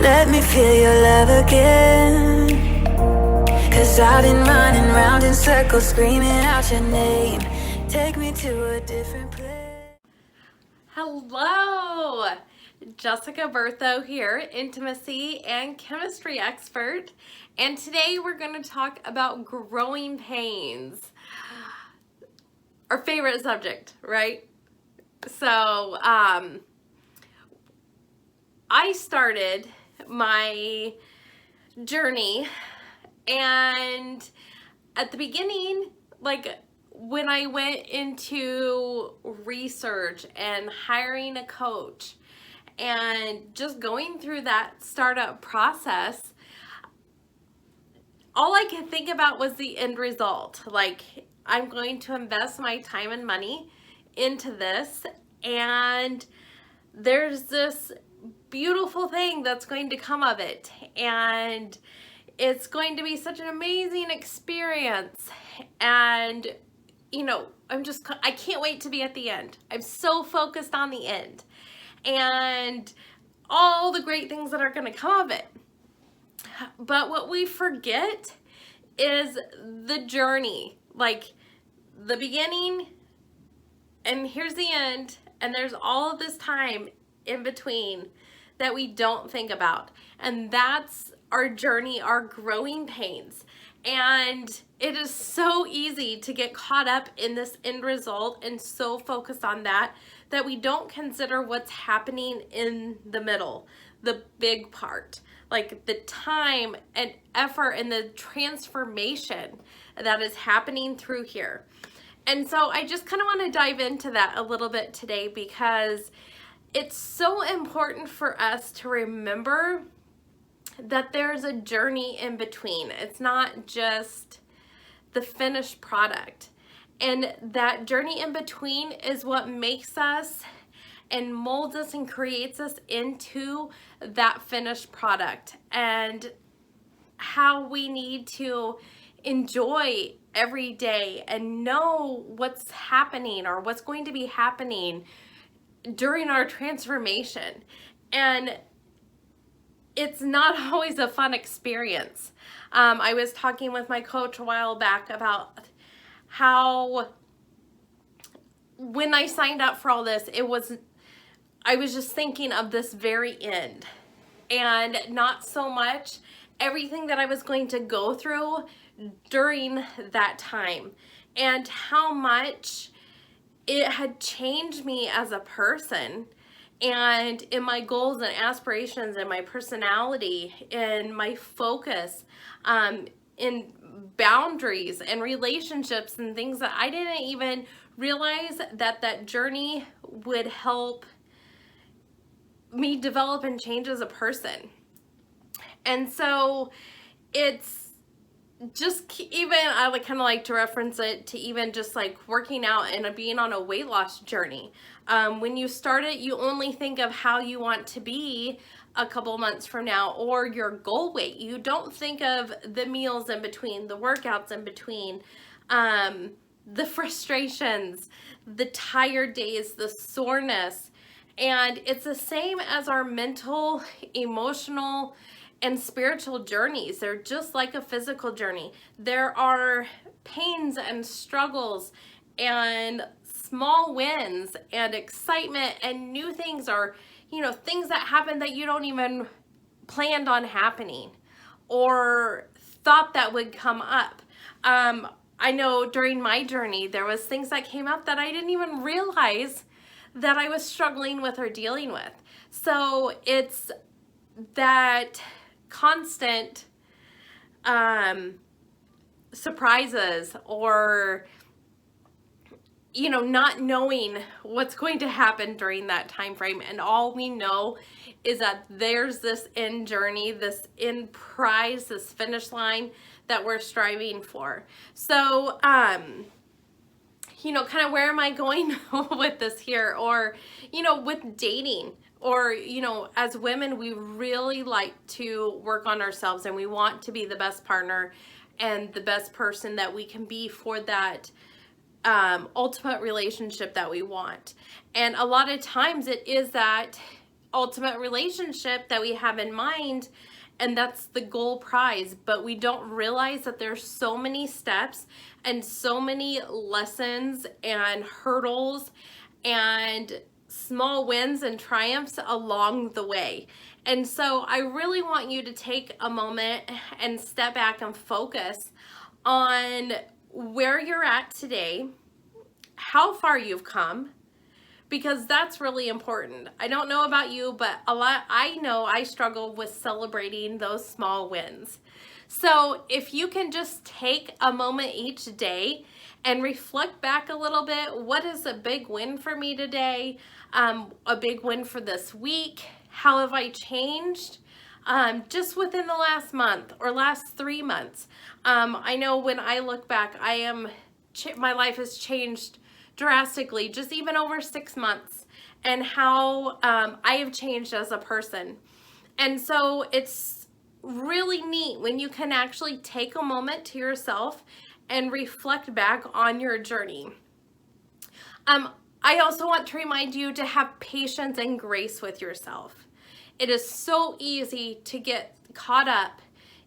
Let me feel your love again. 'Cause I've been running round in circles, screaming out your name. Take me to a different place. Hello! Jessica Bertho here, intimacy and chemistry expert. And today we're going to talk about growing pains. Our favorite subject, right? So, I started my journey, and at the beginning, like when I went into research and hiring a coach and just going through that startup process, all I could think about was the end result. Like, I'm going to invest my time and money into this, and there's this beautiful thing that's going to come of it, and it's going to be such an amazing experience. And you know, I can't wait to be at the end. I'm so focused on the end and all the great things that are going to come of it. But what we forget is the journey, like the beginning, and here's the end, and there's all of this time in between that we don't think about. And that's our journey, our growing pains. And it is so easy to get caught up in this end result and so focused on that we don't consider what's happening in the middle, the big part, like the time and effort and the transformation that is happening through here. And so I just kind of want to dive into that a little bit today, because it's so important for us to remember that there's a journey in between. It's not just the finished product. And that journey in between is what makes us and molds us and creates us into that finished product, and how we need to enjoy every day and know what's happening or what's going to be happening during our transformation. And it's not always a fun experience. I was talking with my coach a while back about how when I signed up for all this, I was just thinking of this very end, and not so much everything that I was going to go through during that time, and how much it had changed me as a person, and in my goals and aspirations and my personality and my focus, in boundaries and relationships and things that I didn't even realize that journey would help me develop and change as a person. And so it's just, even I would kind of like to reference it to even just like working out and being on a weight loss journey. When you start it, you only think of how you want to be a couple months from now, or your goal weight. You don't think of the meals in between, the workouts in between, the frustrations, the tired days, the soreness. And it's the same as our mental, emotional, and spiritual journeys. They're just like a physical journey. There are pains and struggles and small wins and excitement and new things, or things that happen that you don't even planned on happening or thought that would come up. I know during my journey there was things that came up that I didn't even realize that I was struggling with or dealing with. So it's that constant surprises, or not knowing what's going to happen during that time frame. And all we know is that there's this end journey, this end prize, this finish line that we're striving for. So kind of where am I going with this here? Or with dating, or as women, we really like to work on ourselves, and we want to be the best partner and the best person that we can be for that ultimate relationship that we want. And a lot of times it is that ultimate relationship that we have in mind, and that's the goal prize. But we don't realize that there's so many steps and so many lessons and hurdles and small wins and triumphs along the way. And so I really want you to take a moment and step back and focus on where you're at today, how far you've come, because that's really important. I don't know about you, but I know I struggle with celebrating those small wins. So if you can just take a moment each day and reflect back a little bit, what is a big win for me today? A big win for this week? How have I changed? Just within the last month or last 3 months. I know when I look back, my life has changed drastically, just even over 6 months, and how I have changed as a person. And so it's really neat when you can actually take a moment to yourself and reflect back on your journey. I also want to remind you to have patience and grace with yourself. It is so easy to get caught up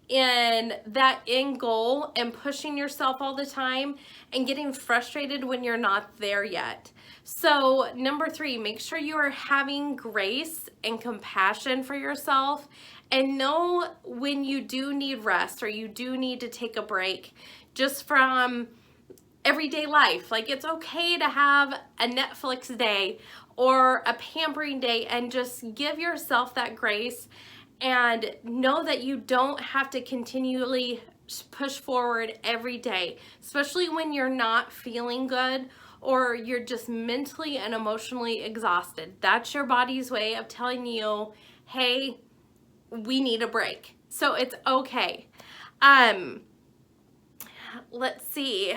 in that end goal and pushing yourself all the time and getting frustrated when you're not there yet. So number 3, make sure you are having grace and compassion for yourself, and know when you do need rest or you do need to take a break just from everyday life. Like, it's okay to have a Netflix day or a pampering day and just give yourself that grace, and know that you don't have to continually push forward every day, especially when you're not feeling good or you're just mentally and emotionally exhausted. That's your body's way of telling you, hey, we need a break. So it's okay. Let's see.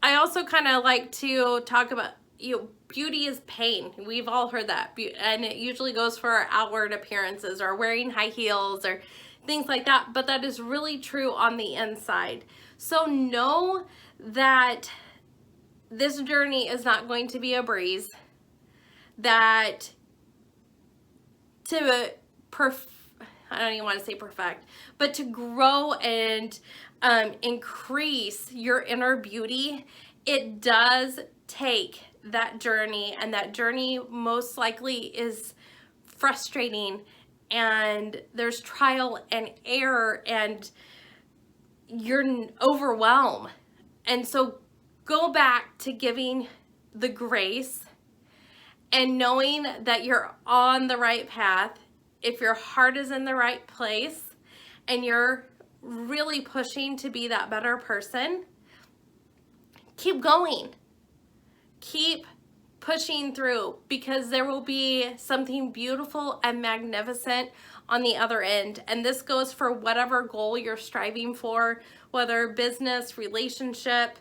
I also kind of like to talk about, beauty is pain. We've all heard that. And it usually goes for our outward appearances or wearing high heels or things like that. But that is really true on the inside. So know that this journey is not going to be a breeze. That I don't even want to say perfect, but to grow and increase your inner beauty, it does take that journey, and that journey most likely is frustrating, and there's trial and error, and you're overwhelmed. And so go back to giving the grace and knowing that you're on the right path. If your heart is in the right place and you're really pushing to be that better person, keep going. Keep pushing through, because there will be something beautiful and magnificent on the other end. And this goes for whatever goal you're striving for, whether business, relationship,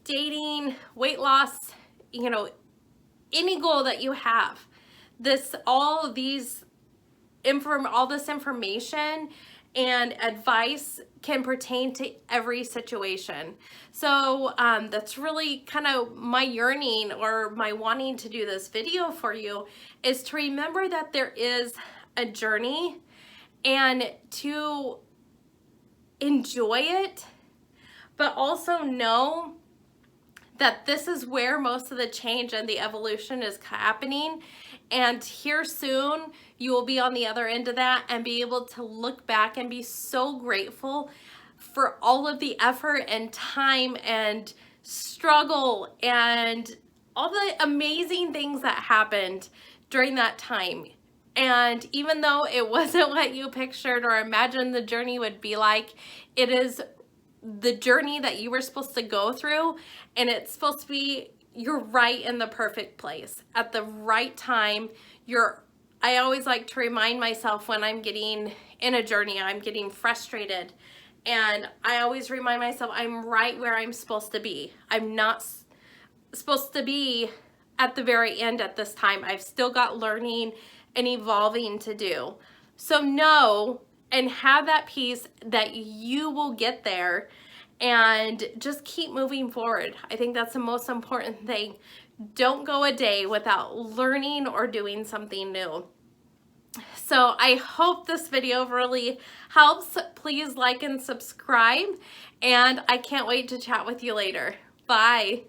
dating, weight loss, any goal that you have. All this information and advice can pertain to every situation. So that's really kind of my yearning, or my wanting to do this video for you, is to remember that there is a journey and to enjoy it, but also know that this is where most of the change and the evolution is happening. And here soon, you will be on the other end of that and be able to look back and be so grateful for all of the effort and time and struggle and all the amazing things that happened during that time. And even though it wasn't what you pictured or imagined the journey would be like, it is the journey that you were supposed to go through, and it's supposed to be, you're right in the perfect place at the right time. I always like to remind myself when I'm getting in a journey, I'm getting frustrated, and I always remind myself I'm right where I'm supposed to be. I'm not supposed to be at the very end at this time. I've still got learning and evolving to do. So know and have that peace that you will get there, and just keep moving forward. I think that's the most important thing. don't go a day without learning or doing something new. So I hope this video really helps. Please like and subscribe, and I can't wait to chat with you later. Bye.